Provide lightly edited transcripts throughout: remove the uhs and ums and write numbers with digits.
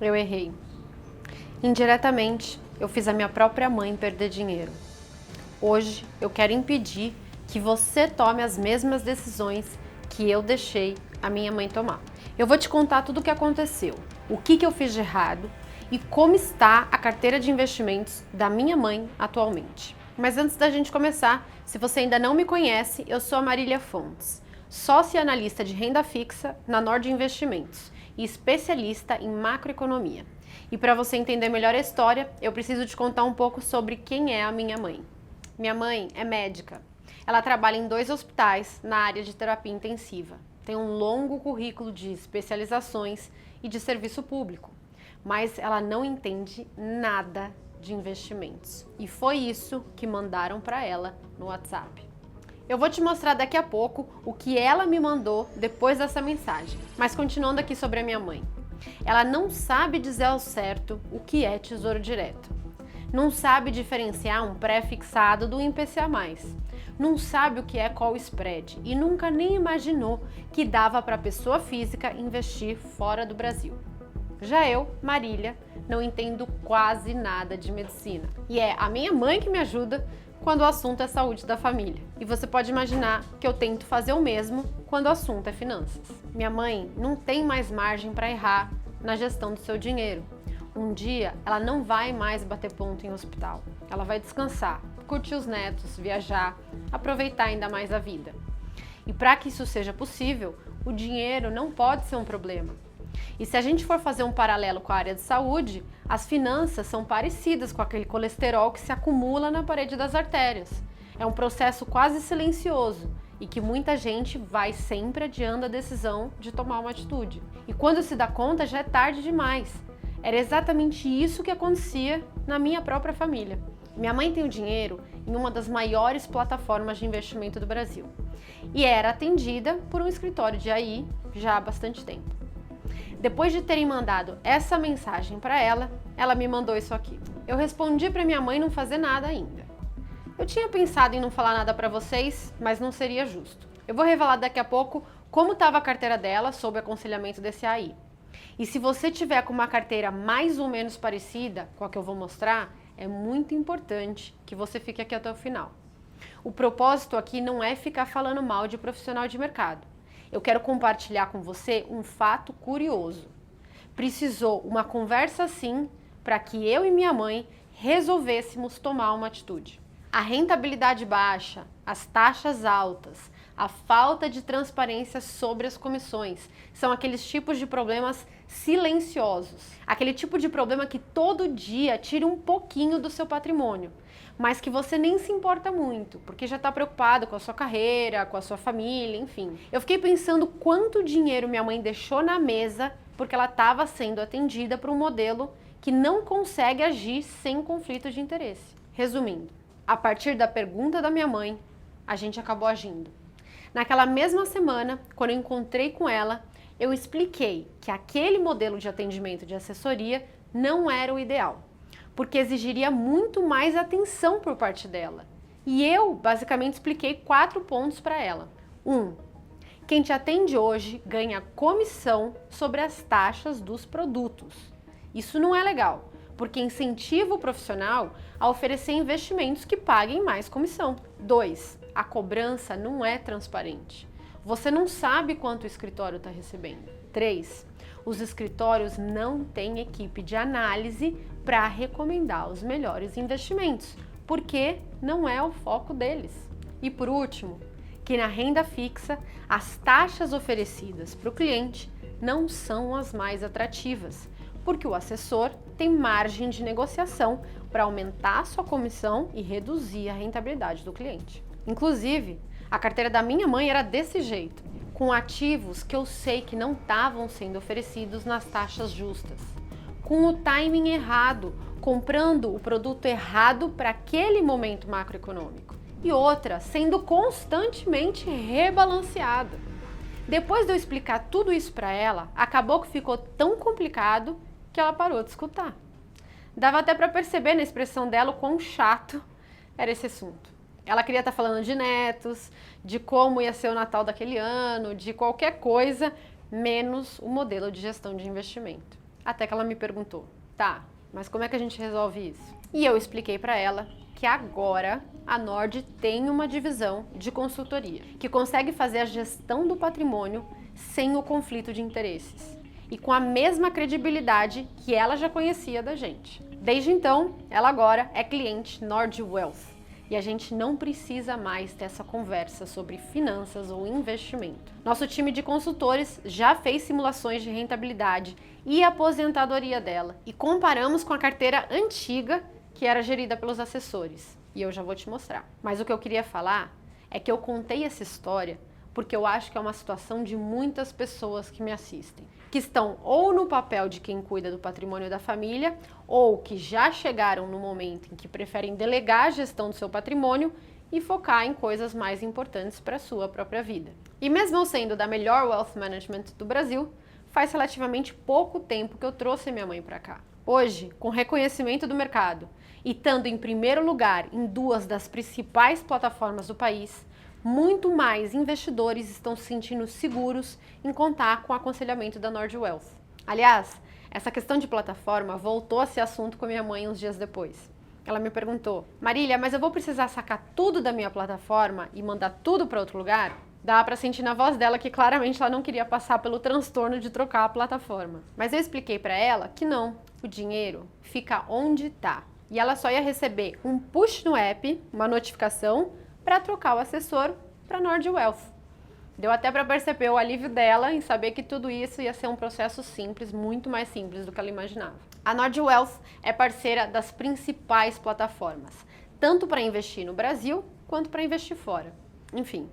eu errei. Indiretamente, eu fiz a minha própria mãe perder dinheiro. Hoje, eu quero impedir que você tome as mesmas decisões que eu deixei a minha mãe tomar. Eu vou te contar tudo o que aconteceu, o que eu fiz de errado e como está a carteira de investimentos da minha mãe atualmente. Mas antes da gente começar, se você ainda não me conhece, eu sou a Marília Fontes, sócia e analista de renda fixa na Nord Investimentos e especialista em macroeconomia. E para você entender melhor a história, eu preciso te contar um pouco sobre quem é a minha mãe. Minha mãe é médica. Ela trabalha em 2 hospitais na área de terapia intensiva. Tem um longo currículo de especializações e de serviço público, mas ela não entende nada de investimentos. E foi isso que mandaram para ela no WhatsApp. Eu vou te mostrar daqui a pouco o que ela me mandou depois dessa mensagem. Mas continuando aqui sobre a minha mãe. Ela não sabe dizer ao certo o que é tesouro direto. Não sabe diferenciar um pré-fixado do IPCA+. Não sabe o que é call spread e nunca nem imaginou que dava para pessoa física investir fora do Brasil. Já eu, Marília, não entendo quase nada de medicina. E é a minha mãe que me ajuda quando o assunto é saúde da família. E você pode imaginar que eu tento fazer o mesmo quando o assunto é finanças. Minha mãe não tem mais margem para errar na gestão do seu dinheiro. Um dia ela não vai mais bater ponto em hospital. Ela vai descansar, curtir os netos, viajar, aproveitar ainda mais a vida. E para que isso seja possível, o dinheiro não pode ser um problema. E se a gente for fazer um paralelo com a área de saúde, as finanças são parecidas com aquele colesterol que se acumula na parede das artérias. É um processo quase silencioso e que muita gente vai sempre adiando a decisão de tomar uma atitude. E quando se dá conta, já é tarde demais. Era exatamente isso que acontecia na minha própria família. Minha mãe tem o dinheiro em uma das maiores plataformas de investimento do Brasil e era atendida por um escritório de AI já há bastante tempo. Depois de terem mandado essa mensagem para ela, ela me mandou isso aqui. Eu respondi para minha mãe não fazer nada ainda. Eu tinha pensado em não falar nada para vocês, mas não seria justo. Eu vou revelar daqui a pouco como estava a carteira dela sob aconselhamento desse AI. E se você tiver com uma carteira mais ou menos parecida com a que eu vou mostrar, é muito importante que você fique aqui até o final. O propósito aqui não é ficar falando mal de profissional de mercado. Eu quero compartilhar com você um fato curioso. Precisou uma conversa assim para que eu e minha mãe resolvêssemos tomar uma atitude. A rentabilidade baixa, as taxas altas, a falta de transparência sobre as comissões são aqueles tipos de problemas silenciosos. Aquele tipo de problema que todo dia tira um pouquinho do seu patrimônio, mas que você nem se importa muito, porque já está preocupado com a sua carreira, com a sua família, enfim. Eu fiquei pensando quanto dinheiro minha mãe deixou na mesa porque ela estava sendo atendida por um modelo que não consegue agir sem conflito de interesse. Resumindo, a partir da pergunta da minha mãe, a gente acabou agindo. Naquela mesma semana, quando eu encontrei com ela, eu expliquei que aquele modelo de atendimento de assessoria não era o ideal, porque exigiria muito mais atenção por parte dela. E eu, basicamente, expliquei 4 pontos para ela. 1. Quem te atende hoje ganha comissão sobre as taxas dos produtos. Isso não é legal, porque incentiva o profissional a oferecer investimentos que paguem mais comissão. 2. A cobrança não é transparente. Você não sabe quanto o escritório está recebendo. 3. Os escritórios não têm equipe de análise para recomendar os melhores investimentos, porque não é o foco deles. E por último, que na renda fixa, as taxas oferecidas para o cliente não são as mais atrativas, porque o assessor tem margem de negociação para aumentar a sua comissão e reduzir a rentabilidade do cliente. Inclusive, a carteira da minha mãe era desse jeito, com ativos que eu sei que não estavam sendo oferecidos nas taxas justas, com o timing errado, comprando o produto errado para aquele momento macroeconômico, e outra sendo constantemente rebalanceada. Depois de eu explicar tudo isso para ela, acabou que ficou tão complicado que ela parou de escutar. Dava até para perceber na expressão dela o quão chato era esse assunto. Ela queria estar falando de netos, de como ia ser o Natal daquele ano, de qualquer coisa, menos o modelo de gestão de investimento. Até que ela me perguntou, tá, mas como é que a gente resolve isso? E eu expliquei para ela que agora a Nord tem uma divisão de consultoria, que consegue fazer a gestão do patrimônio sem o conflito de interesses e com a mesma credibilidade que ela já conhecia da gente. Desde então, ela agora é cliente Nord Wealth e a gente não precisa mais ter essa conversa sobre finanças ou investimento. Nosso time de consultores já fez simulações de rentabilidade e aposentadoria dela e comparamos com a carteira antiga que era gerida pelos assessores. E eu já vou te mostrar. Mas o que eu queria falar é que eu contei essa história porque eu acho que é uma situação de muitas pessoas que me assistem, que estão ou no papel de quem cuida do patrimônio da família, ou que já chegaram no momento em que preferem delegar a gestão do seu patrimônio e focar em coisas mais importantes para a sua própria vida. E mesmo eu sendo da melhor wealth management do Brasil, faz relativamente pouco tempo que eu trouxe minha mãe para cá. Hoje, com reconhecimento do mercado e estando em primeiro lugar em duas das principais plataformas do país, muito mais investidores estão se sentindo seguros em contar com o aconselhamento da Nord Wealth. Aliás, essa questão de plataforma voltou a ser assunto com minha mãe uns dias depois. Ela me perguntou, Marília, mas eu vou precisar sacar tudo da minha plataforma e mandar tudo para outro lugar? Dá para sentir na voz dela que claramente ela não queria passar pelo transtorno de trocar a plataforma. Mas eu expliquei para ela que não, o dinheiro fica onde está. E ela só ia receber um push no app, uma notificação, para trocar o assessor para Nord Wealth. Deu até para perceber o alívio dela em saber que tudo isso ia ser um processo simples, muito mais simples do que ela imaginava. A Nord Wealth é parceira das principais plataformas, tanto para investir no Brasil quanto para investir fora. Enfim,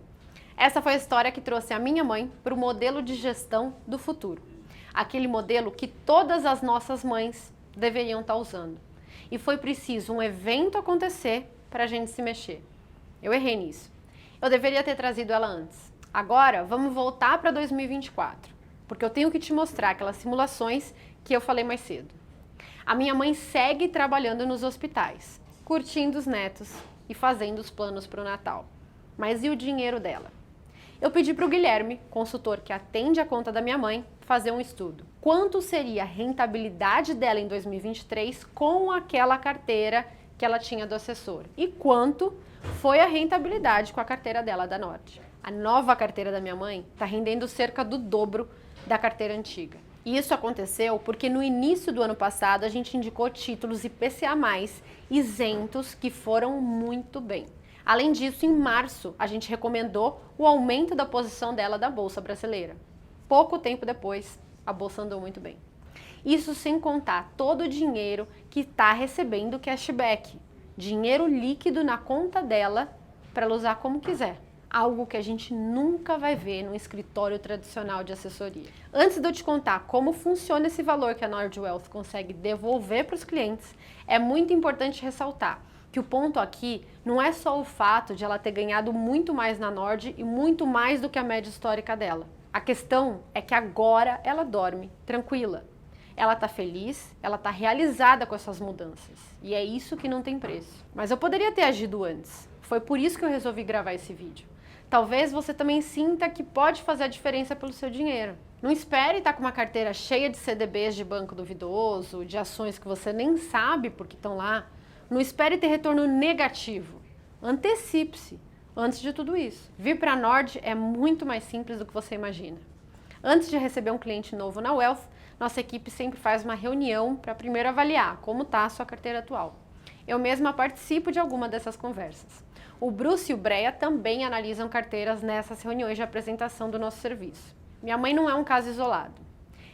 essa foi a história que trouxe a minha mãe para o modelo de gestão do futuro. Aquele modelo que todas as nossas mães deveriam estar usando. E foi preciso um evento acontecer para a gente se mexer. Eu errei nisso. Eu deveria ter trazido ela antes. Agora, vamos voltar para 2024, porque eu tenho que te mostrar aquelas simulações que eu falei mais cedo. A minha mãe segue trabalhando nos hospitais, curtindo os netos e fazendo os planos para o Natal. Mas e o dinheiro dela? Eu pedi para o Guilherme, consultor que atende a conta da minha mãe, fazer um estudo. Quanto seria a rentabilidade dela em 2023 com aquela carteira que ela tinha do assessor? E quanto foi a rentabilidade com a carteira dela da Nord? A nova carteira da minha mãe está rendendo cerca do dobro da carteira antiga. E isso aconteceu porque no início do ano passado a gente indicou títulos IPCA+, isentos, que foram muito bem. Além disso, em março, a gente recomendou o aumento da posição dela da Bolsa Brasileira. Pouco tempo depois, a Bolsa andou muito bem. Isso sem contar todo o dinheiro que está recebendo cashback. Dinheiro líquido na conta dela para ela usar como quiser. Algo que a gente nunca vai ver no escritório tradicional de assessoria. Antes de eu te contar como funciona esse valor que a Nord Wealth consegue devolver para os clientes, é muito importante ressaltar que o ponto aqui não é só o fato de ela ter ganhado muito mais na Nord e muito mais do que a média histórica dela. A questão é que agora ela dorme tranquila. Ela tá feliz, ela tá realizada com essas mudanças. E é isso que não tem preço. Mas eu poderia ter agido antes. Foi por isso que eu resolvi gravar esse vídeo. Talvez você também sinta que pode fazer a diferença pelo seu dinheiro. Não espere estar com uma carteira cheia de CDBs de banco duvidoso, de ações que você nem sabe porque estão lá. Não espere ter retorno negativo. Antecipe-se antes de tudo isso. Vir para a Nord é muito mais simples do que você imagina. Antes de receber um cliente novo na Wealth, nossa equipe sempre faz uma reunião para primeiro avaliar como está a sua carteira atual. Eu mesma participo de alguma dessas conversas. O Bruce e o Breia também analisam carteiras nessas reuniões de apresentação do nosso serviço. Minha mãe não é um caso isolado.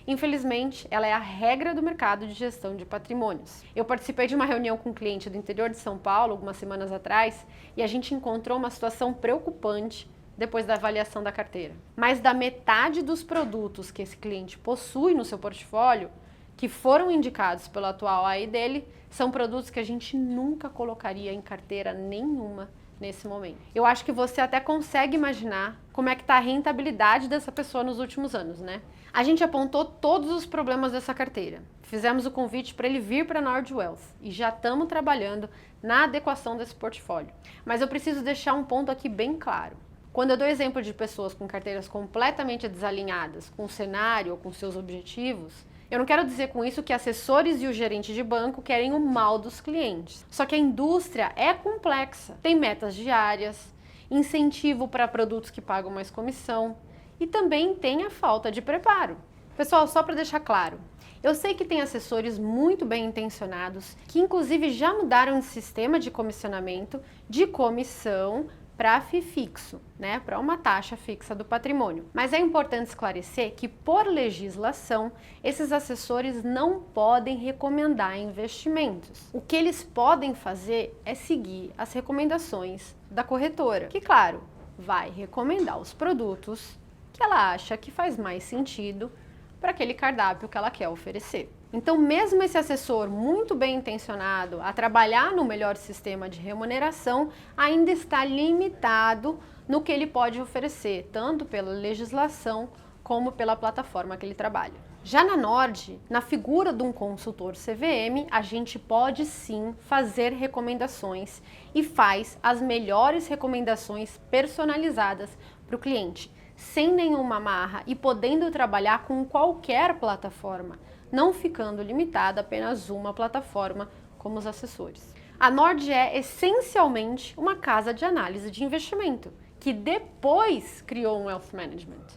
Infelizmente, ela é a regra do mercado de gestão de patrimônios. Eu participei de uma reunião com um cliente do interior de São Paulo algumas semanas atrás e a gente encontrou uma situação preocupante depois da avaliação da carteira. Mais da metade dos produtos que esse cliente possui no seu portfólio, que foram indicados pelo atual AI dele, são produtos que a gente nunca colocaria em carteira nenhuma nesse momento. Eu acho que você até consegue imaginar como é que está a rentabilidade dessa pessoa nos últimos anos, né? A gente apontou todos os problemas dessa carteira. Fizemos o convite para ele vir para a Nord Wealth e já estamos trabalhando na adequação desse portfólio. Mas eu preciso deixar um ponto aqui bem claro. Quando eu dou exemplo de pessoas com carteiras completamente desalinhadas com o cenário ou com seus objetivos, Eu não quero dizer com isso que assessores e o gerente de banco querem o mal dos clientes. Só que a indústria é complexa. Tem metas diárias, incentivo para produtos que pagam mais comissão e também tem a falta de preparo. Pessoal, só para deixar claro, eu sei que tem assessores muito bem intencionados que inclusive já mudaram de sistema de comissionamento de comissão para FII fixo, né, para uma taxa fixa do patrimônio. Mas é importante esclarecer que, por legislação, esses assessores não podem recomendar investimentos. O que eles podem fazer é seguir as recomendações da corretora, que, claro, vai recomendar os produtos que ela acha que faz mais sentido para aquele cardápio que ela quer oferecer. Então, mesmo esse assessor muito bem intencionado a trabalhar no melhor sistema de remuneração, ainda está limitado no que ele pode oferecer, tanto pela legislação como pela plataforma que ele trabalha. Já na Nord, na figura de um consultor CVM, a gente pode sim fazer recomendações e faz as melhores recomendações personalizadas para o cliente, sem nenhuma amarra e podendo trabalhar com qualquer plataforma, não ficando limitada a apenas uma plataforma como os assessores. A Nord é essencialmente uma casa de análise de investimento, que depois criou um Wealth Management.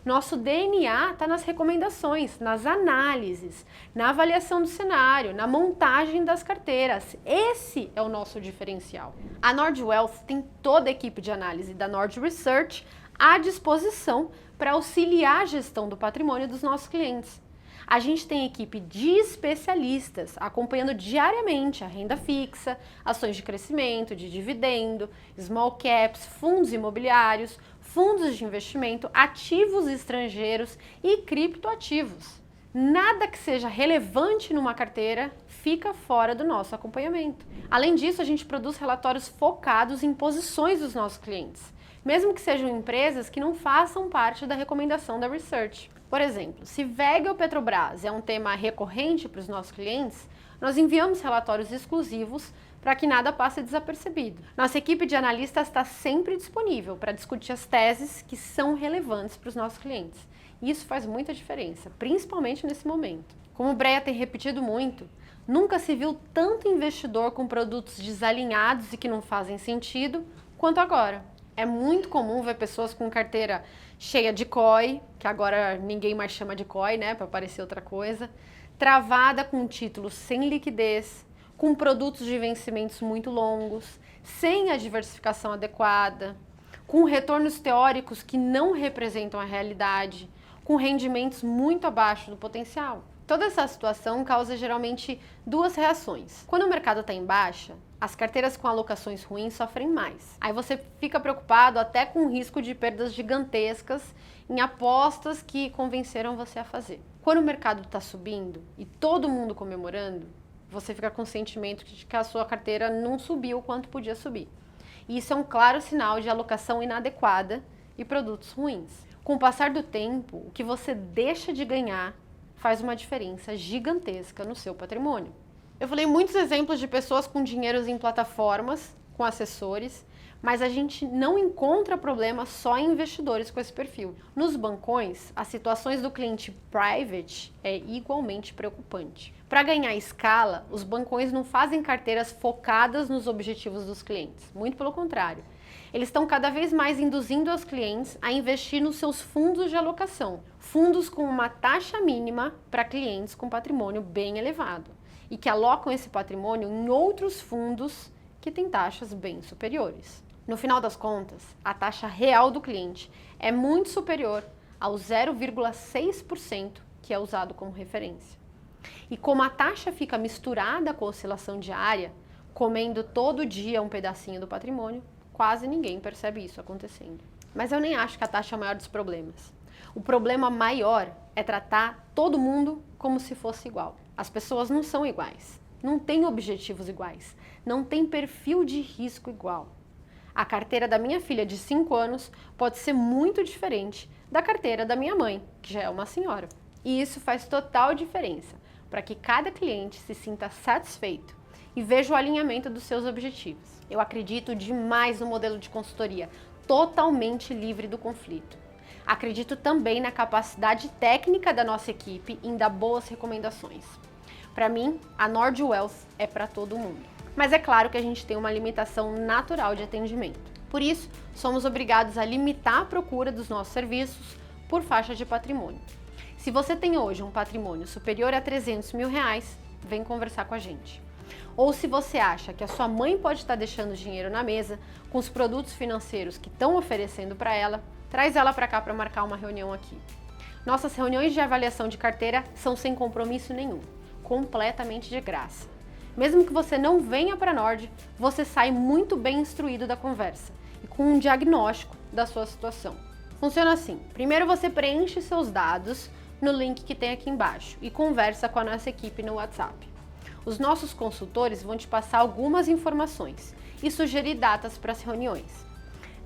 Nosso DNA está nas recomendações, nas análises, na avaliação do cenário, na montagem das carteiras. Esse é o nosso diferencial. A Nord Wealth tem toda a equipe de análise da Nord Research à disposição para auxiliar a gestão do patrimônio dos nossos clientes. A gente tem equipe de especialistas acompanhando diariamente a renda fixa, ações de crescimento, de dividendo, small caps, fundos imobiliários, fundos de investimento, ativos estrangeiros e criptoativos. Nada que seja relevante numa carteira fica fora do nosso acompanhamento. Além disso, a gente produz relatórios focados em posições dos nossos clientes, mesmo que sejam empresas que não façam parte da recomendação da Research. Por exemplo, se VEG ou Petrobras é um tema recorrente para os nossos clientes, nós enviamos relatórios exclusivos para que nada passe desapercebido. Nossa equipe de analistas está sempre disponível para discutir as teses que são relevantes para os nossos clientes. E isso faz muita diferença, principalmente nesse momento. Como o Breia tem repetido muito, nunca se viu tanto investidor com produtos desalinhados e que não fazem sentido quanto agora. É muito comum ver pessoas com carteira cheia de COI, que agora ninguém mais chama de COI, né, para parecer outra coisa, travada com títulos sem liquidez, com produtos de vencimentos muito longos, sem a diversificação adequada, com retornos teóricos que não representam a realidade, com rendimentos muito abaixo do potencial. Toda essa situação causa geralmente duas reações. Quando o mercado está em baixa, as carteiras com alocações ruins sofrem mais. Aí você fica preocupado até com o risco de perdas gigantescas em apostas que convenceram você a fazer. Quando o mercado está subindo e todo mundo comemorando, você fica com o sentimento de que a sua carteira não subiu o quanto podia subir. E isso é um claro sinal de alocação inadequada e produtos ruins. Com o passar do tempo, o que você deixa de ganhar faz uma diferença gigantesca no seu patrimônio. Eu falei muitos exemplos de pessoas com dinheiros em plataformas, com assessores, mas a gente não encontra problema só em investidores com esse perfil. Nos bancões, as situações do cliente private é igualmente preocupante. Para ganhar escala, os bancões não fazem carteiras focadas nos objetivos dos clientes, muito pelo contrário. Eles estão cada vez mais induzindo os clientes a investir nos seus fundos de alocação, fundos com uma taxa mínima para clientes com patrimônio bem elevado e que alocam esse patrimônio em outros fundos que têm taxas bem superiores. No final das contas, a taxa real do cliente é muito superior ao 0,6% que é usado como referência. E como a taxa fica misturada com a oscilação diária, comendo todo dia um pedacinho do patrimônio, quase ninguém percebe isso acontecendo. Mas eu nem acho que a taxa é o maior dos problemas. O problema maior é tratar todo mundo como se fosse igual. As pessoas não são iguais, não têm objetivos iguais, não têm perfil de risco igual. A carteira da minha filha de 5 anos pode ser muito diferente da carteira da minha mãe, que já é uma senhora. E isso faz total diferença para que cada cliente se sinta satisfeito e veja o alinhamento dos seus objetivos. Eu acredito demais no modelo de consultoria totalmente livre do conflito. Acredito também na capacidade técnica da nossa equipe em dar boas recomendações. Para mim, a Nord Wealth é para todo mundo. Mas é claro que a gente tem uma limitação natural de atendimento. Por isso, somos obrigados a limitar a procura dos nossos serviços por faixa de patrimônio. Se você tem hoje um patrimônio superior a R$300 mil, vem conversar com a gente. Ou se você acha que a sua mãe pode estar deixando dinheiro na mesa com os produtos financeiros que estão oferecendo para ela, traz ela para cá para marcar uma reunião aqui. Nossas reuniões de avaliação de carteira são sem compromisso nenhum, completamente de graça. Mesmo que você não venha para a Nord, você sai muito bem instruído da conversa e com um diagnóstico da sua situação. Funciona assim: primeiro você preenche seus dados no link que tem aqui embaixo e conversa com a nossa equipe no WhatsApp. Os nossos consultores vão te passar algumas informações e sugerir datas para as reuniões.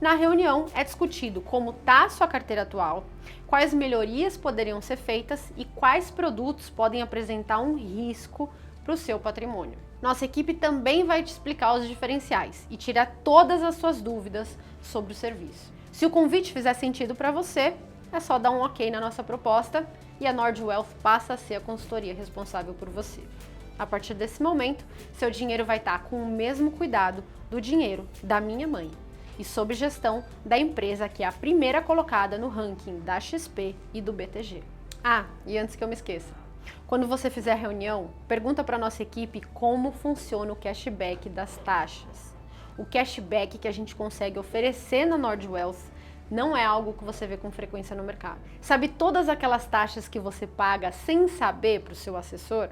Na reunião é discutido como está a sua carteira atual, quais melhorias poderiam ser feitas e quais produtos podem apresentar um risco para o seu patrimônio. Nossa equipe também vai te explicar os diferenciais e tirar todas as suas dúvidas sobre o serviço. Se o convite fizer sentido para você, é só dar um ok na nossa proposta e a Nord Wealth passa a ser a consultoria responsável por você. A partir desse momento, seu dinheiro vai estar com o mesmo cuidado do dinheiro da minha mãe e sob gestão da empresa que é a primeira colocada no ranking da XP e do BTG. Ah, e antes que eu me esqueça, quando você fizer a reunião, pergunta para a nossa equipe como funciona o cashback das taxas. O cashback que a gente consegue oferecer na Nord Wealth não é algo que você vê com frequência no mercado. Sabe todas aquelas taxas que você paga sem saber para o seu assessor?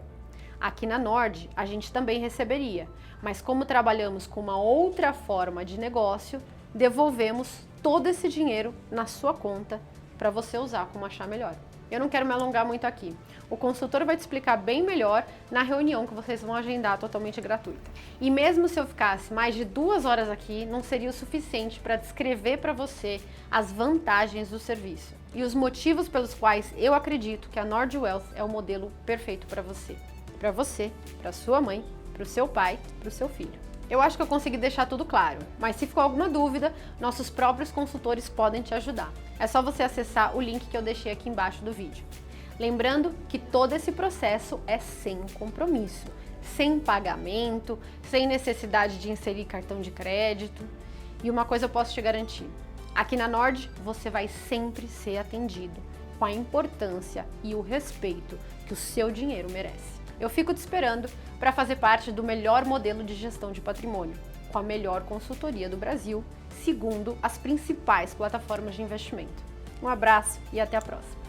Aqui na Nord, a gente também receberia, mas como trabalhamos com uma outra forma de negócio, devolvemos todo esse dinheiro na sua conta para você usar como achar melhor. Eu não quero me alongar muito aqui. O consultor vai te explicar bem melhor na reunião que vocês vão agendar totalmente gratuita. E mesmo se eu ficasse mais de 2 horas aqui, não seria o suficiente para descrever para você as vantagens do serviço e os motivos pelos quais eu acredito que a Nord Wealth é o modelo perfeito para você. Para você, para sua mãe, para o seu pai, para o seu filho. Eu acho que eu consegui deixar tudo claro, mas se ficou alguma dúvida, nossos próprios consultores podem te ajudar. É só você acessar o link que eu deixei aqui embaixo do vídeo. Lembrando que todo esse processo é sem compromisso, sem pagamento, sem necessidade de inserir cartão de crédito. E uma coisa eu posso te garantir, aqui na Nord você vai sempre ser atendido com a importância e o respeito que o seu dinheiro merece. Eu fico te esperando para fazer parte do melhor modelo de gestão de patrimônio, com a melhor consultoria do Brasil, segundo as principais plataformas de investimento. Um abraço e até a próxima!